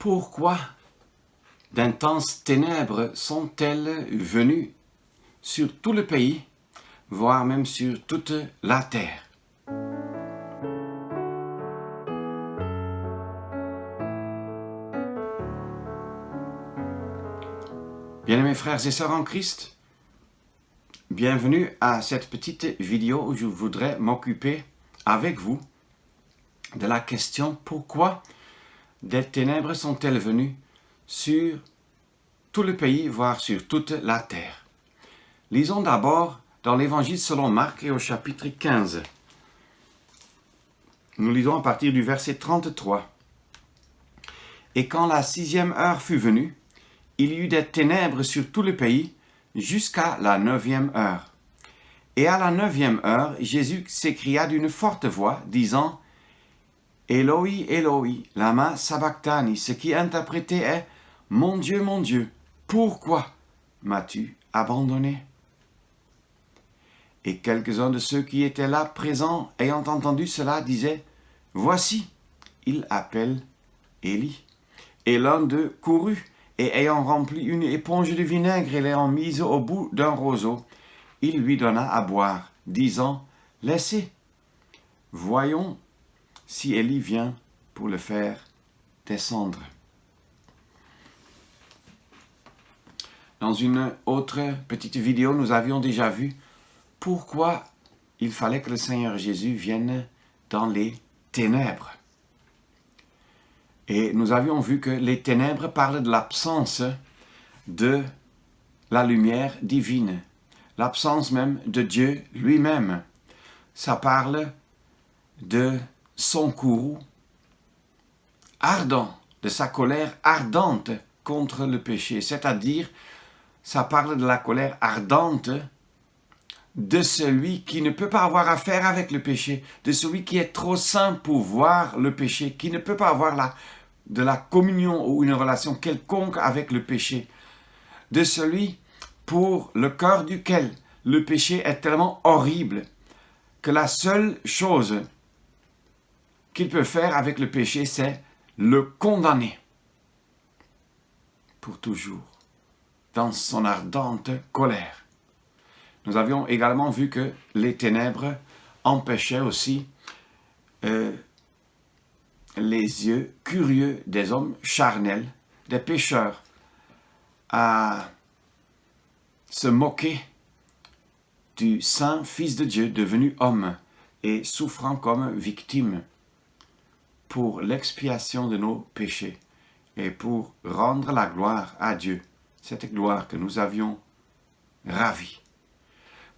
Pourquoi d'intenses ténèbres sont-elles venues sur tout le pays, voire même sur toute la terre? Bien-aimés frères et sœurs en Christ, bienvenue à cette petite vidéo où je voudrais m'occuper avec vous de la question pourquoi des ténèbres sont-elles venues sur tout le pays, voire sur toute la terre. Lisons d'abord dans l'Évangile selon Marc et au chapitre 15. Nous lisons à partir du verset 33. Et quand la 6e heure fut venue, il y eut des ténèbres sur tout le pays jusqu'à la 9e heure. Et à la 9e heure, Jésus s'écria d'une forte voix, disant « Eloi, Eloi, lama sabachthani », ce qui interprété est « Mon Dieu, pourquoi m'as-tu abandonné ?» Et quelques-uns de ceux qui étaient là présents, ayant entendu cela, disaient « Voici, il appelle Élie. » Et l'un d'eux courut, et ayant rempli une éponge de vinaigre et l'ayant mise au bout d'un roseau, il lui donna à boire, disant « Laissez, voyons si Élie vient pour le faire descendre. » Dans une autre petite vidéo, nous avions déjà vu pourquoi il fallait que le Seigneur Jésus vienne dans les ténèbres. Et nous avions vu que les ténèbres parlent de l'absence de la lumière divine, l'absence même de Dieu lui-même. Ça parle de son courroux ardent, de sa colère ardente contre le péché, c'est-à-dire ça parle de la colère ardente de celui qui ne peut pas avoir affaire avec le péché, de celui qui est trop saint pour voir le péché, qui ne peut pas avoir de la communion ou une relation quelconque avec le péché, de celui pour le cœur duquel le péché est tellement horrible que la seule chose qu'il peut faire avec le péché, c'est le condamner pour toujours, dans son ardente colère. Nous avions également vu que les ténèbres empêchaient aussi les yeux curieux des hommes charnels, des pécheurs, à se moquer du saint Fils de Dieu devenu homme et souffrant comme victime pour l'expiation de nos péchés et pour rendre la gloire à Dieu, cette gloire que nous avions ravie.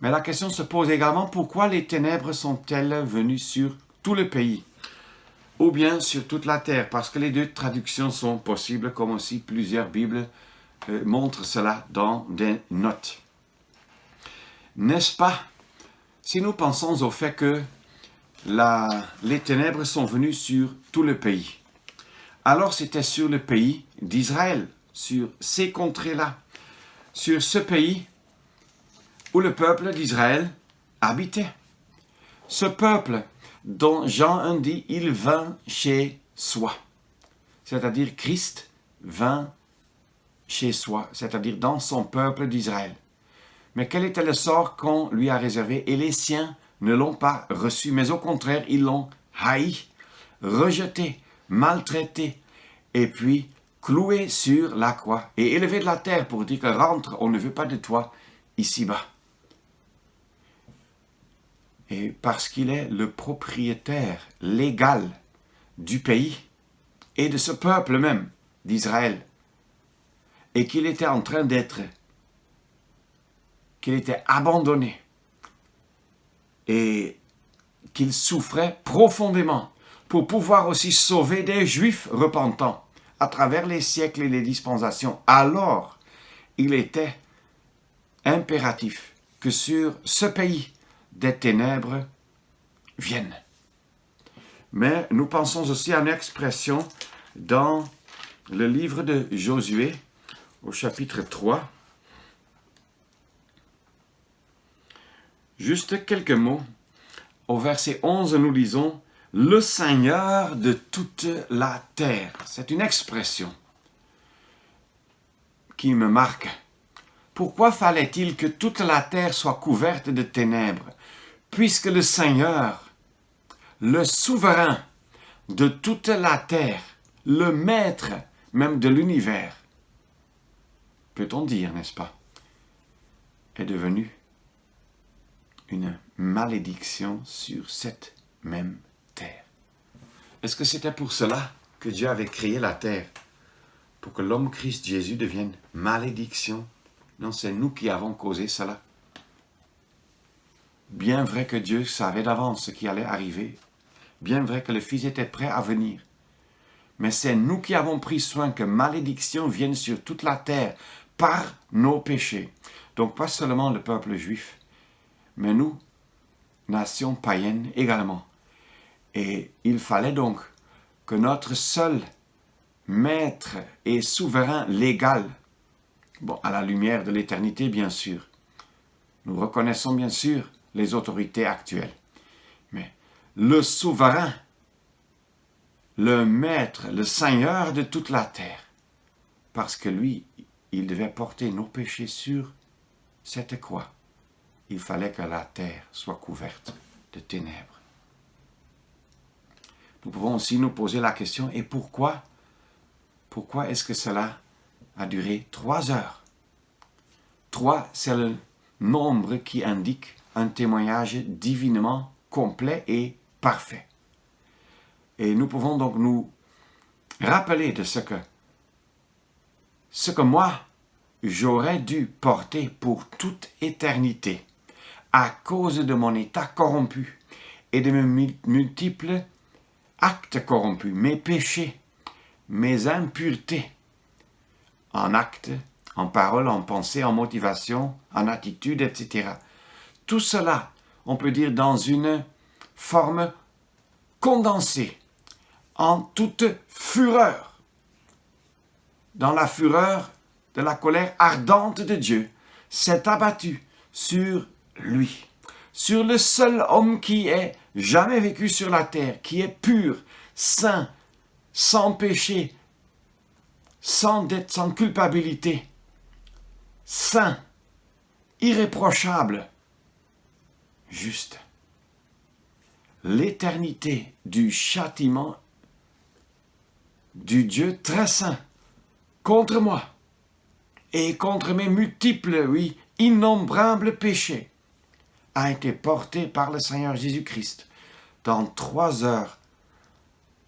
Mais la question se pose également, pourquoi les ténèbres sont-elles venues sur tout le pays ou bien sur toute la terre? Parce que les deux traductions sont possibles, comme aussi plusieurs Bibles montrent cela dans des notes. N'est-ce pas, si nous pensons au fait que les ténèbres sont venues sur tout le pays, alors c'était sur le pays d'Israël, sur ces contrées-là, sur ce pays où le peuple d'Israël habitait. Ce peuple dont Jean 1 dit « il vint chez soi », c'est-à-dire Christ vint chez soi, c'est-à-dire dans son peuple d'Israël. Mais quel était le sort qu'on lui a réservé? Et les siens ne l'ont pas reçu, mais au contraire, ils l'ont haï, rejeté, maltraité, et puis cloué sur la croix, et élevé de la terre pour dire que rentre, on ne veut pas de toi ici-bas. Et parce qu'il est le propriétaire légal du pays et de ce peuple même, d'Israël, et qu'il était en train qu'il était abandonné et qu'il souffrait profondément pour pouvoir aussi sauver des Juifs repentants à travers les siècles et les dispensations, alors il était impératif que sur ce pays, des ténèbres viennent. Mais nous pensons aussi à une expression dans le livre de Josué, au chapitre 3. Juste quelques mots. Au verset 11, nous lisons le Seigneur de toute la terre. C'est une expression qui me marque. Pourquoi fallait-il que toute la terre soit couverte de ténèbres, puisque le Seigneur, le souverain de toute la terre, le maître même de l'univers, peut-on dire, n'est-ce pas, est devenu une malédiction sur cette même terre. Est-ce que c'était pour cela que Dieu avait créé la terre? Pour que l'homme Christ Jésus devienne malédiction? Non, c'est nous qui avons causé cela. Bien vrai que Dieu savait d'avance ce qui allait arriver. Bien vrai que le Fils était prêt à venir. Mais c'est nous qui avons pris soin que malédiction vienne sur toute la terre par nos péchés. Donc pas seulement le peuple juif, mais nous, nation païenne également. Et il fallait donc que notre seul maître et souverain légal, bon, à la lumière de l'éternité bien sûr, nous reconnaissons bien sûr les autorités actuelles, mais le souverain, le maître, le Seigneur de toute la terre, parce que lui, il devait porter nos péchés sur cette croix. Il fallait que la terre soit couverte de ténèbres. Nous pouvons aussi nous poser la question, et pourquoi? Pourquoi est-ce que cela a duré 3 heures? 3, c'est le nombre qui indique un témoignage divinement complet et parfait. Et nous pouvons donc nous rappeler de ce que moi, j'aurais dû porter pour toute éternité à cause de mon état corrompu et de mes multiples actes corrompus, mes péchés, mes impuretés, en actes, en paroles, en pensées, en motivation, en attitude, etc. Tout cela, on peut dire dans une forme condensée, en toute fureur, dans la fureur de la colère ardente de Dieu, s'est abattu sur lui, sur le seul homme qui ait jamais vécu sur la terre, qui est pur, saint, sans péché, sans dette, sans culpabilité, saint, irréprochable, juste. L'éternité du châtiment du Dieu très saint contre moi et contre mes multiples, oui, innombrables péchés a été portée par le Seigneur Jésus-Christ dans 3 heures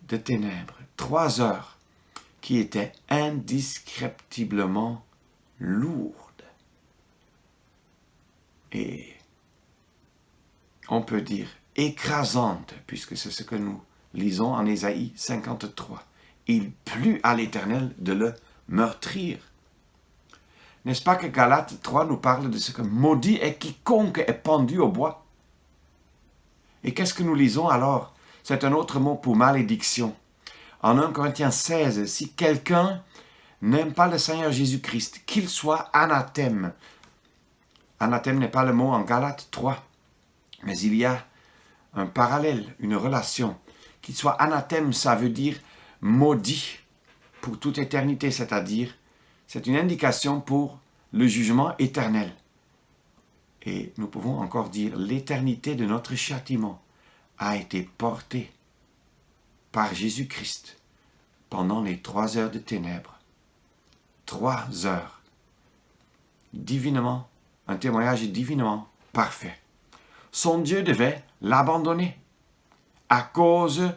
de ténèbres, 3 heures qui étaient indescriptiblement lourdes. Et on peut dire écrasantes, puisque c'est ce que nous lisons en Ésaïe 53. Il plut à l'Éternel de le meurtrir. N'est-ce pas que Galates 3 nous parle de ce que maudit est quiconque est pendu au bois? Et qu'est-ce que nous lisons alors? C'est un autre mot pour malédiction. En 1 Corinthiens 16, si quelqu'un n'aime pas le Seigneur Jésus-Christ, qu'il soit anathème. Anathème n'est pas le mot en Galates 3, mais il y a un parallèle, une relation. Qu'il soit anathème, ça veut dire maudit pour toute éternité, c'est-à-dire c'est une indication pour le jugement éternel. Et nous pouvons encore dire l'éternité de notre châtiment a été portée par Jésus-Christ pendant les 3 heures de ténèbres. 3 heures. Divinement, un témoignage divinement parfait. Son Dieu devait l'abandonner à cause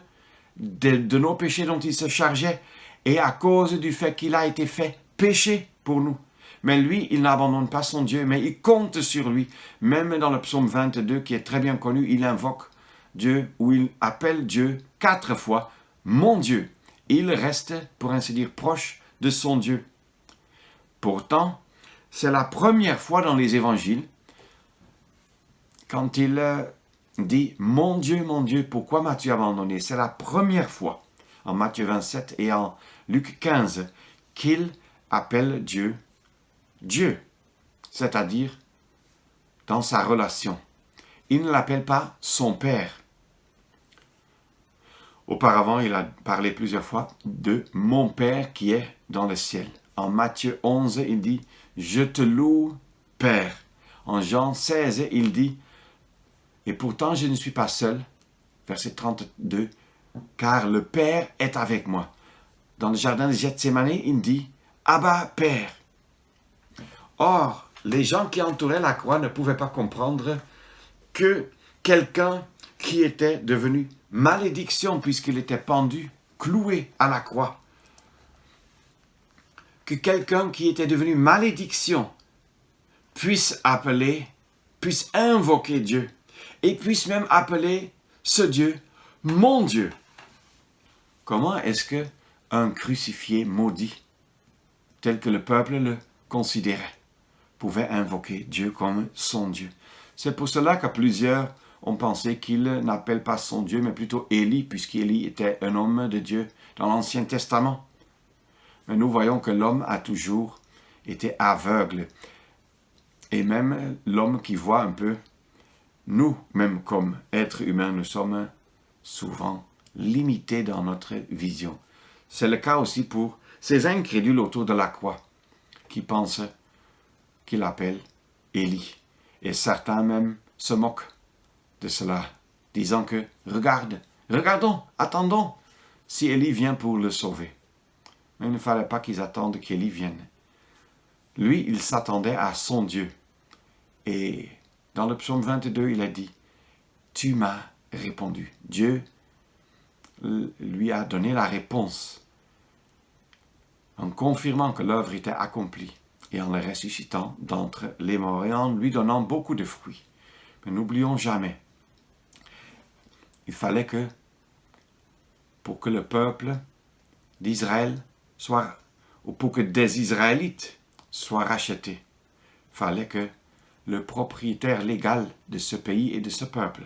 de nos péchés dont il se chargeait et à cause du fait qu'il a été fait péché pour nous. Mais lui, il n'abandonne pas son Dieu, mais il compte sur lui. Même dans le psaume 22, qui est très bien connu, il invoque Dieu, ou il appelle Dieu 4 fois « mon Dieu ». Il reste, pour ainsi dire, proche de son Dieu. Pourtant, c'est la première fois dans les évangiles, quand il dit « mon Dieu, pourquoi m'as-tu abandonné ?» C'est la première fois, en Matthieu 27 et en Luc 15, qu'il appelle Dieu Dieu, c'est-à-dire dans sa relation. Il ne l'appelle pas son Père. Auparavant, il a parlé plusieurs fois de « mon Père qui est dans le ciel ». En Matthieu 11, il dit « Je te loue, Père ». En Jean 16, il dit « Et pourtant je ne suis pas seul », verset 32, « car le Père est avec moi ». Dans le jardin de Gethsémane, il dit « Abba, Père ». Or, les gens qui entouraient la croix ne pouvaient pas comprendre que quelqu'un qui était devenu malédiction puisqu'il était pendu, cloué à la croix, que quelqu'un qui était devenu malédiction puisse invoquer Dieu et puisse même appeler ce Dieu mon Dieu. Comment est-ce que un crucifié maudit, tel que le peuple le considérait, pouvait invoquer Dieu comme son Dieu? C'est pour cela que plusieurs ont pensé qu'il n'appelle pas son Dieu, mais plutôt Élie, puisqu'Élie était un homme de Dieu dans l'Ancien Testament. Mais nous voyons que l'homme a toujours été aveugle. Et même l'homme qui voit un peu, nous, même comme êtres humains, nous sommes souvent limités dans notre vision. C'est le cas aussi pour ces incrédules autour de la croix, qui pensent qu'il appelle Élie. Et certains même se moquent de cela, disant que « regardons, attendons, si Élie vient pour le sauver ». Mais il ne fallait pas qu'ils attendent qu'Élie vienne. Lui, il s'attendait à son Dieu. Et dans le psaume 22, il a dit « Tu m'as répondu ». Dieu lui a donné la réponse en confirmant que l'œuvre était accomplie et en le ressuscitant d'entre les morts et en lui donnant beaucoup de fruits. Mais n'oublions jamais, il fallait que, pour que le peuple d'Israël soit, ou pour que des Israélites soient rachetés, il fallait que le propriétaire légal de ce pays et de ce peuple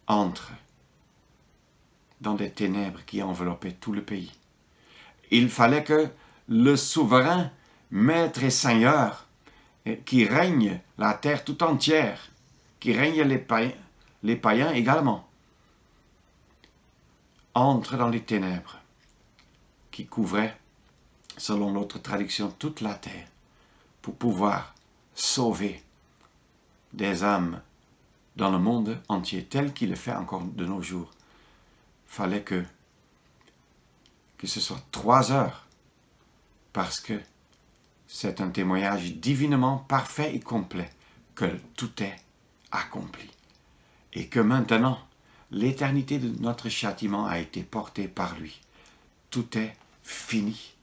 entre dans des ténèbres qui enveloppaient tout le pays. Il fallait que le souverain, maître et seigneur, qui règne la terre tout entière, qui règne les païens également, entre dans les ténèbres qui couvraient, selon notre traduction, toute la terre, pour pouvoir sauver des âmes dans le monde entier, tel qu'il le fait encore de nos jours. Il fallait que ce soit 3 heures, parce que c'est un témoignage divinement parfait et complet, que tout est accompli. Et que maintenant, l'éternité de notre châtiment a été portée par lui. Tout est fini.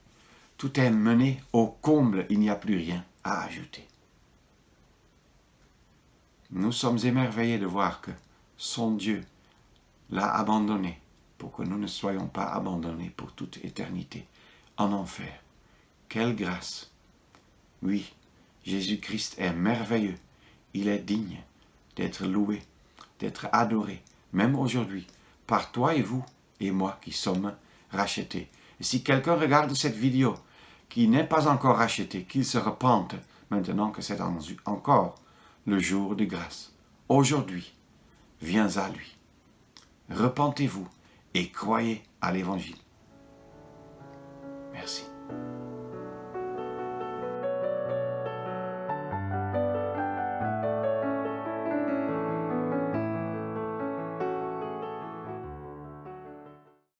Tout est mené au comble. Il n'y a plus rien à ajouter. Nous sommes émerveillés de voir que son Dieu l'a abandonné pour que nous ne soyons pas abandonnés pour toute éternité en enfer. Quelle grâce! Oui, Jésus-Christ est merveilleux. Il est digne d'être loué, d'être adoré, même aujourd'hui, par toi et vous et moi qui sommes rachetés. Et si quelqu'un regarde cette vidéo qui n'est pas encore racheté, qu'il se repente maintenant que c'est encore le jour de grâce. Aujourd'hui, viens à lui. Repentez-vous et croyez à l'Évangile. Merci.